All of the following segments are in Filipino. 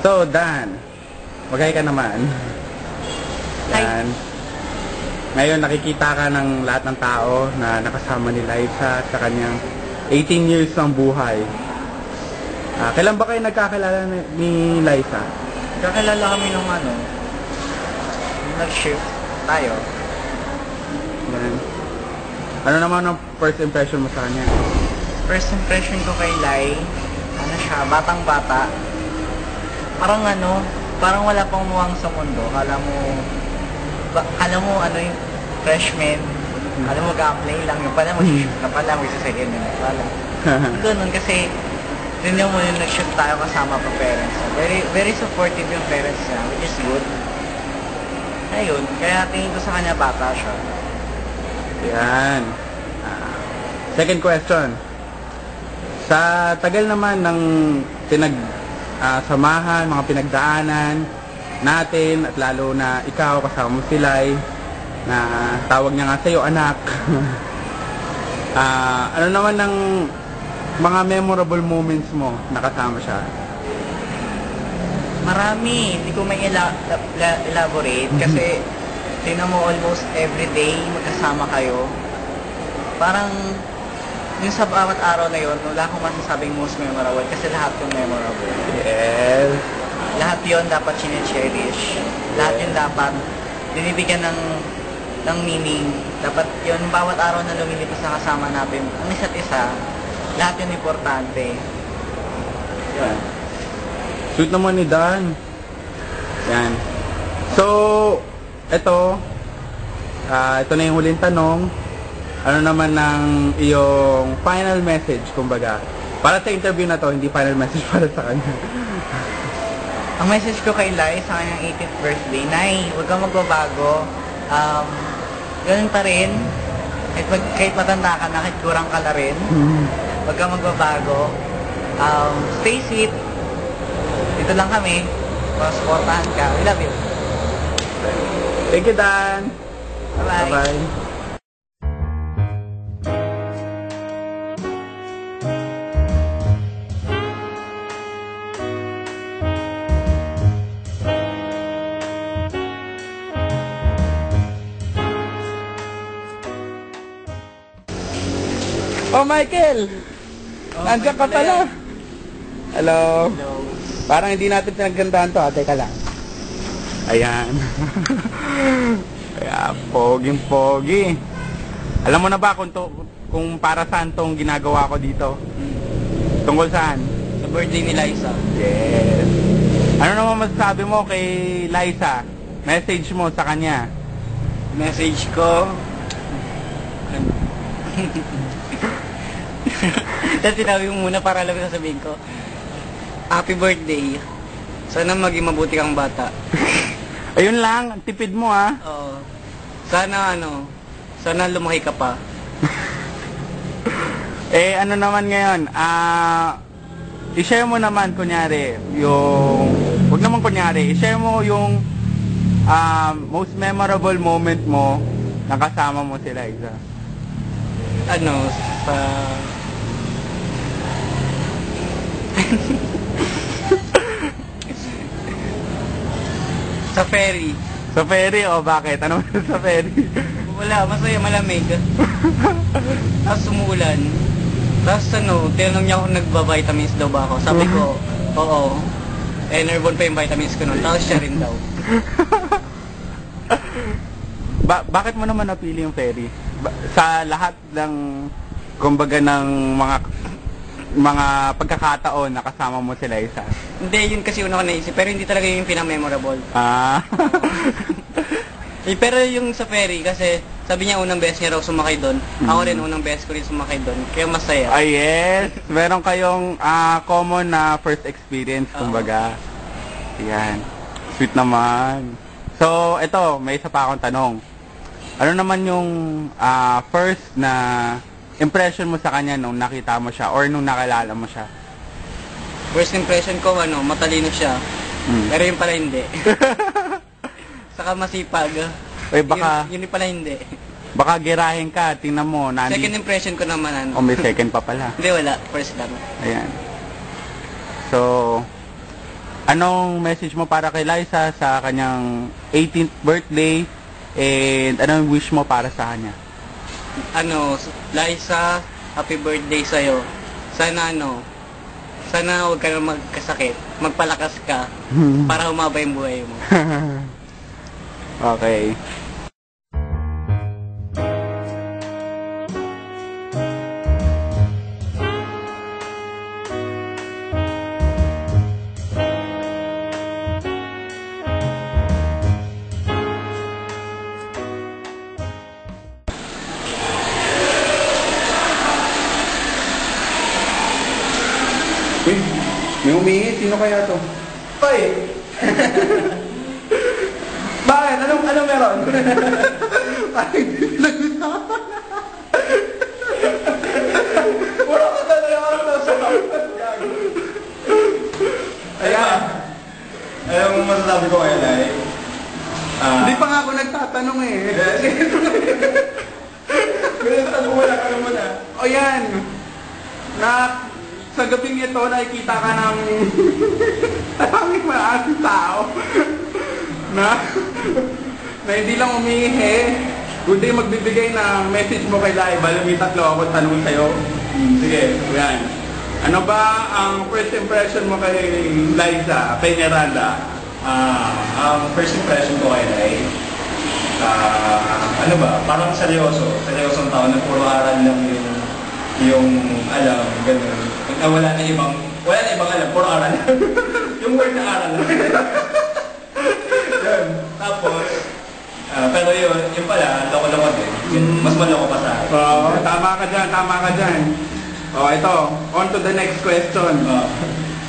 So, Dan, magay ka naman. Dan, ngayon nakikita ka ng lahat ng tao na nakasama ni Liza sa kanyang 18 years ng buhay. Kailan ba kayo nagkakilala ni Liza? Kakilala kami nung nag-shift tayo. Dan, ano naman ang first impression mo sa kanya? First impression ko kay Lai, siya, batang-bata. Parang wala pang muwang sa mundo. Kala mo yung freshman. Kala mo ga-apply lang. Yung pala mag-shoot na pala, mag-second na pala. Ganun kasi, rinyo mo yung nag-shoot tayo kasama pa parents. Very, very supportive yung parents niya, which is good. Ayun, kaya tingin ko sa kanya bata siya. Yan. Second question. Sa tagal naman ng samahan, mga pinagdaanan natin, at lalo na ikaw kasama mo si Lai, na tawag niya nga sa'yo anak. Ano naman ng mga memorable moments mo na kasama siya? Marami, hindi ko may elaborate kasi tingnan mo almost everyday magkasama kayo. Parang yung sa bawat araw na yun, wala akong masasabing most memorable kasi lahat yung memorable. Yes. Lahat yun dapat chine-cherish. Lahat yun dapat binibigyan ng meaning. Dapat yun, bawat araw na lumilipas na kasama natin, ang isa't isa, lahat yun importante. Yun. Sweet naman ni Dan. Yan. So, ito na yung huling tanong. Ano naman ng iyong final message, kumbaga? Para sa interview na to, hindi final message para sa kanya. Ang message ko kay Lai sa kanyang 18th birthday, Nay, huwag kang magbabago. Ganun pa rin. Kahit matanda ka na, kahit kurang ka na rin. Huwag kang magbabago. Stay sweet. Dito lang kami. Supportahan ka. We love you. Thank you, Dan. Bye-bye. Bye-bye. Oh, Michael! Nandiyan ka pala. Hello. Hello. Parang hindi natin pinaggandahan to. Teka lang. Ayan. Kaya, poging-pogi. Alam mo na ba kung para saan tong ginagawa ko dito? Tungkol saan? Sa birthday ni Liza. Yes. Ano naman masasabi mo kay Liza? Message mo sa kanya? Message ko. Tapos sinabi mo muna para alam ko sasabihin ko. Happy birthday. Sana maging mabuti kang bata. Ayun lang, ang tipid mo ha. Oo. Sana lumaki ka pa. Ano naman ngayon? I-share mo naman kunyari yung, wag naman kunyari, i-share mo yung most memorable moment mo na kasama mo si Liza. Sa ferry. Sa ferry o bakit? Ano sa ferry? Wala, masaya, malamig. Tapos umuulan. Tapos tinanong niya kung nagba-vitamins daw ba ako. Sabi ko, oo. Enervon pa yung vitamins ko nun. Tapos siya rin daw. Bakit mo naman napili yung ferry? Sa lahat ng, kumbaga ng mga pagkakataon na kasama mo si Liza. Hindi, yun kasi una ko naisip. Pero hindi talaga yung pinaka-memorable. Pero yung sa ferry, kasi sabi niya unang beses niya raw sumakay doon. Ako rin unang beses ko rin sumakay doon. Kaya masaya. Ay, yes. Meron kayong common na first experience, kumbaga. Yan. Sweet naman. So, ito, may isa pa akong tanong. Ano naman yung first na impression mo sa kanya nung nakita mo siya or nung nakilala mo siya? First impression ko, matalino siya. Pero yun pala hindi. Saka masipag. Ay, baka... Yun pala hindi. Baka girahin ka, tingnan mo. Second impression ko naman. O may second pa pala. Hindi, wala. First lang. Ayan. So, anong message mo para kay Liza sa kanyang 18th birthday? And anong wish mo para sa kanya? Liza, happy birthday sa'yo. Sana huwag ka na magkasakit. Magpalakas ka para humaba yung buhay mo. Okay. Uy, may humingi. Sino kaya to? Hoy! Bakit? Anong meron? Wala ka talaga ako sa Ayan. Alam mo masasabi ko kay Lai? Hindi pa nga ako nagtatanong eh. Tanong mo lang, alam mo na. O yan. Sa gabing ito, nakikita ka ng maraming maraming tao na hindi lang umiihi, kundi magbibigay ng message mo kay Lai. Bali, may tatlo ako tanong sa'yo. Sige, yan. Ano ba ang first impression mo kay Liza, kay Miranda? Ang first impression ko kay Lai, parang seryosong tao na puro aral lang yung alam, gano'n. Wala na ibang alam, puro aral. Yung word na aral lang. Yun. Tapos, pero yun pala, loko-loko din. Mas maloko pa sa akin. Oo, tama ka dyan. O, ito, on to the next question.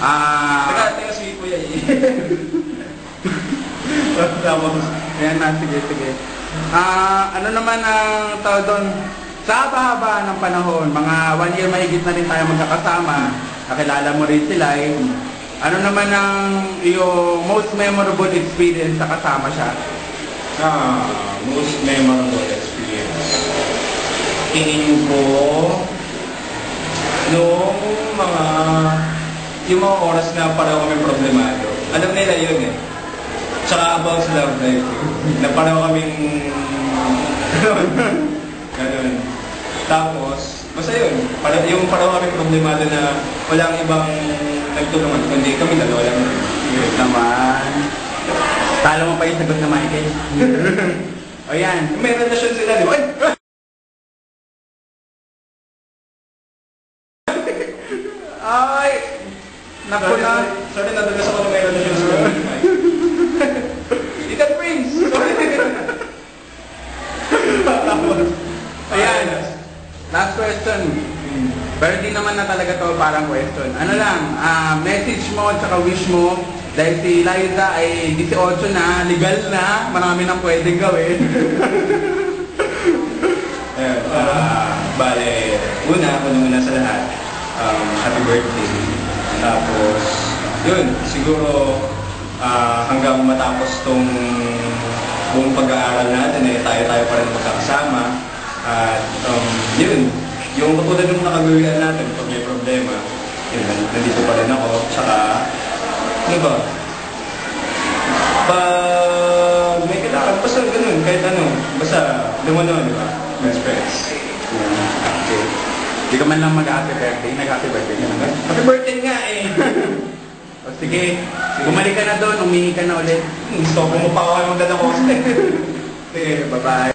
Teka si Kuya eh. Tapos, Ayan na, sige. Ano naman ang tawag doon? Sa haba-haba ng panahon, mga 1 year mahigit na rin tayo magkakasama, nakilala mo rin sila eh. Ano naman ang iyong most memorable experience sa kasama siya? most memorable experience. Tingin ko, yung mga oras na pareho kami problemado. Alam nila yun eh. Tsaka about sa love life. Na pareho kaming ganun. Tapos, basta yun. Yung pareho kaming problemado na walang ibang nagtulungan. Kundi kami dalawa lang. Yes naman. Talo mo pa yung sagot na Michael. O yan. May relasyon sila, di ba? Ay! Naku na. Sorry, nadagas ako na may relasyon sila. Ethan Prince! Ayan. Last question. Pero di naman na talaga to parang question. Ano lang, message mo at saka wish mo dahil si Liza ay 18 na, legal na, marami nang pwedeng gawin. Ayun, bale, una sa lahat, happy birthday. Tapos, yun, siguro hanggang matapos tong buong pag-aaral natin, tayo pa rin magkakasama. At yun, yung katulad ng nakagawian natin pag may problema, yun, nandito pa rin ako. Tsaka, ano ba? Pag may kailangan, basta ganun, kahit ano, basta lumano, di ba? Best friends. Okay. Di ka man lang mag-happy birthday, nag-happy birthday ka naman. Happy birthday nga eh! O sige, bumalik ka na doon, umihi ka na ulit. Gusto ko mo pa ako magdala ko. Sige, bye-bye.